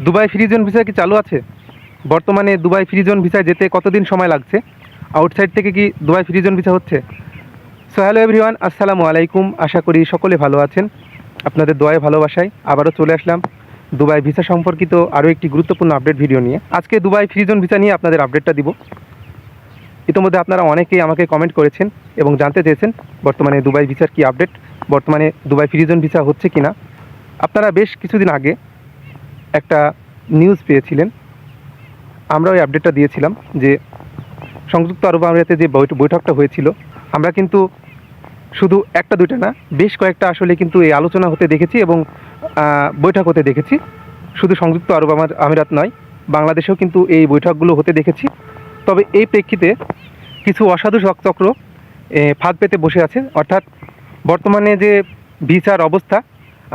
Dubai free zone visa কি চালু আছে? বর্তমানে দুবাই ফ্রি জোন ভিসায় যেতে কতদিন সময় লাগছে? আউটসাইড থেকে কি দুবাই ফ্রি জোন ভিসা হচ্ছে? সো হ্যালো এভরিওয়ান, আসসালামু আলাইকুম। আশা করি সকলে ভালো আছেন। আপনাদের দোয়ায় ভালোবাসায় আবারও চলে আসলাম দুবাই ভিসা সম্পর্কিত আরও একটি গুরুত্বপূর্ণ আপডেট ভিডিও নিয়ে। আজকে দুবাই ফ্রি জোন ভিসা নিয়ে আপনাদের আপডেটটা দিব। ইতিমধ্যে আপনারা অনেকেই আমাকে কমেন্ট করেছেন এবং জানতে চেয়েছেন বর্তমানে দুবাই ভিসার কি আপডেট, বর্তমানে দুবাই ফ্রি জোন ভিসা হচ্ছে কি না। আপনারা বেশ কিছুদিন আগে একটা নিউজ পেয়েছিলেন, আমরা ওই আপডেটটা দিয়েছিলাম যে সংযুক্ত আরব আমিরাতে যে বৈঠকটা হয়েছিল, আমরা কিন্তু শুধু একটা দুইটা না, বেশ কয়েকটা আসলে কিন্তু এই আলোচনা হতে দেখেছি এবং বৈঠক হতে দেখেছি। শুধু সংযুক্ত আরব আমিরাত নয়, বাংলাদেশেও কিন্তু এই বৈঠকগুলো হতে দেখেছি। তবে এই প্রেক্ষিতে কিছু অসাধু চক্র ফাঁদ পেতে বসে আছে। অর্থাৎ বর্তমানে যে ভিসার অবস্থা,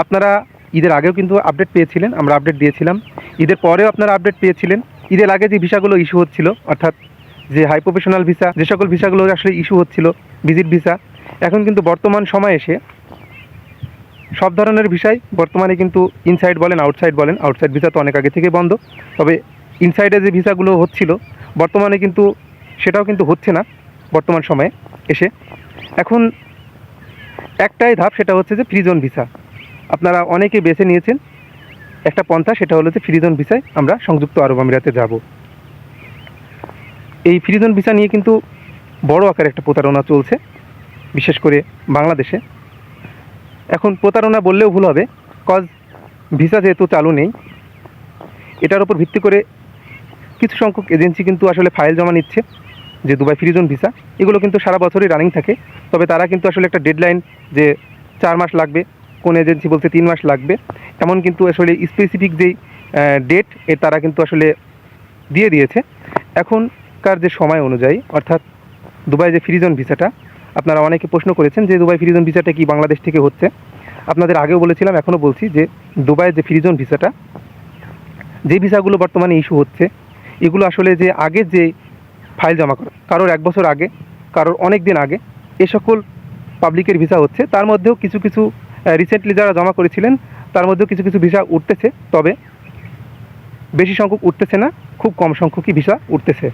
আপনারা ঈদের আগেও কিন্তু আপডেট পেয়েছিলেন, আমরা আপডেট দিয়েছিলাম। ঈদের পরেও আপনারা আপডেট পেয়েছিলেন। ঈদের আগে যে ভিসাগুলো ইস্যু হচ্ছিল, অর্থাৎ যে হাই প্রফেশনাল ভিসা, যে সকল ভিসাগুলো আসলে ইস্যু হচ্ছিল, ভিজিট ভিসা, এখন কিন্তু বর্তমান সময়ে এসে সব ধরনের ভিসাই বর্তমানে কিন্তু ইনসাইড বলেন আউটসাইড বলেন, আউটসাইড ভিসা তো অনেক আগে থেকে বন্ধ, তবে ইনসাইডে যে ভিসাগুলো হচ্ছিল বর্তমানে কিন্তু সেটাও কিন্তু হচ্ছে না বর্তমান সময়ে এসে। এখন একটাই ধাপ, সেটা হচ্ছে যে ফ্রি জোন ভিসা। আপনারা অনেকে বেছে নিয়েছেন একটা পন্থা, সেটা হলো যে ফ্রি জোন ভিসায় আমরা সংযুক্ত আরব আমিরাতে যাব। এই ফ্রি জোন ভিসা নিয়ে কিন্তু বড় আকারে একটা প্রতারণা চলছে, বিশেষ করে বাংলাদেশে। এখন প্রতারণা বললেও ভুল হবে, কজ ভিসা যেহেতু চালু নেই, এটার উপর ভিত্তি করে কিছু সংখ্যক এজেন্সি কিন্তু আসলে ফাইল জমা নিচ্ছে যে দুবাই ফ্রি জোন ভিসা। এগুলো কিন্তু সারা বছরই রানিং থাকে, তবে তারা কিন্তু আসলে একটা ডেডলাইন যে 4 মাস লাগবে, কোন এজেন্সি বলছে 3 মাস লাগবে, এমন কিন্তু আসলে স্পেসিফিক যেই ডেট তারা কিন্তু আসলে দিয়ে দিয়েছে। এখনকার যে সময় অনুযায়ী, অর্থাৎ দুবাই যে ফ্রি জোন ভিসাটা, আপনারা অনেকে প্রশ্ন করেছেন যে দুবাই ফ্রি জোন ভিসাটা কি বাংলাদেশ থেকে হচ্ছে। আপনাদের আগেও বলেছিলাম, এখনও বলছি যে দুবাইয়ের যে ফ্রি জোন ভিসাটা, যে ভিসাগুলো বর্তমানে ইস্যু হচ্ছে, এগুলো আসলে যে আগের যে ফাইল জমা করা, কারোর 1 বছর আগে, কারোর অনেক দিন আগে, এ সকল পাবলিকের ভিসা হচ্ছে। তার মধ্যেও কিছু কিছু রিসেন্টলি যারা জমা করেছিলেন তার মধ্যেও কিছু কিছু ভিসা উঠতেছে, তবে বেশি সংখ্যক উঠতেছে না, খুব কম সংখ্যকই ভিসা উঠতেছে।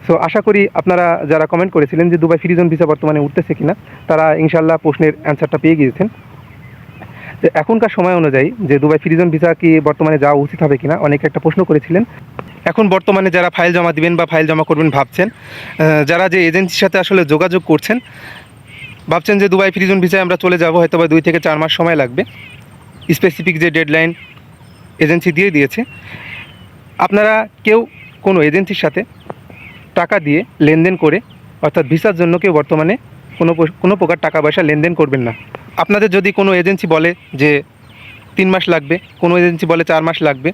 সো আশা করি আপনারা যারা কমেন্ট করেছিলেন যে দুবাই ফ্রি জোন ভিসা বর্তমানে উঠতেছে কিনা, তারা ইনশাল্লাহ প্রশ্নের অ্যান্সারটা পেয়ে গিয়েছেন। যে এখনকার সময় অনুযায়ী যে দুবাই ফ্রি জোন ভিসা কি বর্তমানে যাওয়া উচিত হবে কিনা, অনেকে একটা প্রশ্ন করেছিলেন। এখন বর্তমানে যারা ফাইল জমা দিবেন বা ফাইল জমা করবেন ভাবছেন, যারা যে এজেন্সির সাথে আসলে যোগাযোগ করছেন, ভাবছেন যে দুবাই ফ্রি জোন ভিসায় আমরা চলে যাব, হয়তো বা 2 থেকে 4 মাস সময় লাগবে, স্পেসিফিক যে ডেডলাইন এজেন্সি দিয়ে দিয়েছে। আপনারা কেউ কোনো এজেন্সির সাথে টাকা দিয়ে লেনদেন করে, অর্থাৎ ভিসার জন্য কেউ বর্তমানে কোনো প্রকার টাকা পয়সা লেনদেন করবেন না। আপনাদের যদি কোনো এজেন্সি বলে যে 3 মাস লাগবে, কোনো এজেন্সি বলে 4 মাস লাগবে,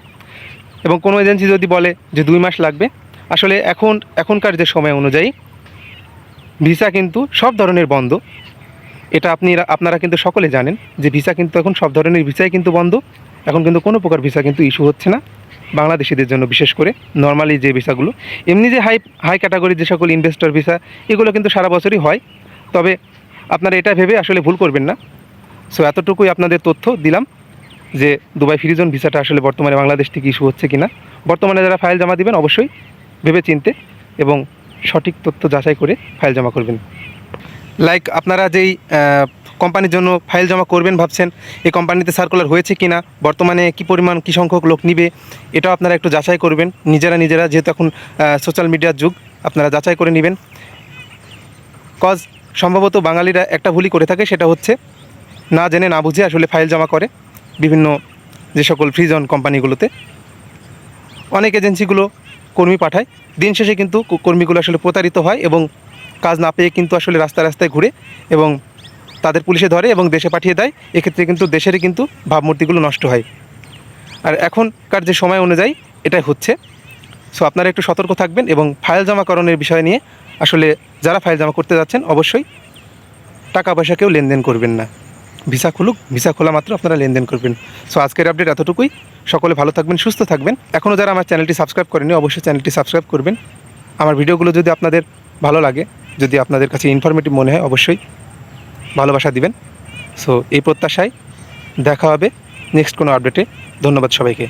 এবং কোনো এজেন্সি যদি বলে যে 2 মাস লাগবে, আসলে এখনকার যে সময় অনুযায়ী ভিসা কিন্তু সব ধরনের বন্ধ। এটা আপনারা কিন্তু সকলে জানেন যে ভিসা কিন্তু এখন সব ধরনের ভিসাই কিন্তু বন্ধ। এখন কিন্তু কোনো প্রকার ভিসা কিন্তু ইস্যু হচ্ছে না বাংলাদেশিদের জন্য, বিশেষ করে নর্মালি যে ভিসাগুলো। এমনি যে হাই ক্যাটাগরির যে সকল ইনভেস্টর ভিসা, এগুলো কিন্তু সারা বছরই হয়, তবে আপনারা এটা ভেবে আসলে ভুল করবেন না। সো এতটুকুই আপনাদের তথ্য দিলাম যে দুবাই ফ্রি জোন ভিসাটা আসলে বর্তমানে বাংলাদেশ থেকে ইস্যু হচ্ছে কিনা। বর্তমানে যারা ফাইল জমা দিবেন অবশ্যই ভেবে চিনতে এবং সঠিক তথ্য যাচাই করে ফাইল জমা করবেন। লাইক আপনারা যেই কোম্পানির জন্য ফাইল জমা করবেন ভাবছেন, এই কোম্পানিতে সার্কুলার হয়েছে কিনা, বর্তমানে কী পরিমাণ কী সংখ্যক লোক নিবে, এটাও আপনারা একটু যাচাই করবেন নিজেরা, যেহেতু এখন সোশ্যাল মিডিয়ার যুগ, আপনারা যাচাই করে নেবেন। কজ সম্ভবত বাঙালিরা একটা ভুলই করে থাকে, সেটা হচ্ছে না জেনে না বুঝে আসলে ফাইল জমা করে বিভিন্ন যে সকল ফ্রি জোন কোম্পানিগুলোতে। অনেক এজেন্সিগুলো কর্মী পাঠায়, দিন শেষে কিন্তু কর্মীগুলো আসলে প্রতারিত হয় এবং কাজ না পেয়ে কিন্তু আসলে রাস্তায় ঘুরে এবং তাদের পুলিশে ধরে এবং দেশে পাঠিয়ে দেয়। এক্ষেত্রে কিন্তু দেশেরই কিন্তু ভাবমূর্তিগুলো নষ্ট হয়। আর এখনকার যে সময় অনুযায়ী এটাই হচ্ছে। সো আপনারা একটু সতর্ক থাকবেন এবং ফাইল জমাকরণের বিষয় নিয়ে আসলে যারা ফাইল জমা করতে যাচ্ছেন অবশ্যই টাকা পয়সা কেউ লেনদেন করবেন না। ভিসা খুলুক, ভিসা খোলা মাত্র আপনারা লেনদেন করবেন। সো আজকের আপডেট এতটুকুই। সকলে ভালো থাকবেন, সুস্থ থাকবেন। এখনও যারা আমার চ্যানেলটি সাবস্ক্রাইব করেনি অবশ্যই চ্যানেলটি সাবস্ক্রাইব করবেন। আমার ভিডিওগুলো যদি আপনাদের ভালো লাগে, যদি আপনাদের কাছে ইনফরমেটিভ মনে হয়, অবশ্যই ভালোবাসা দিবেন। সো এই প্রত্যাশায় দেখা হবে নেক্সট কোনো আপডেটে। ধন্যবাদ সবাইকে।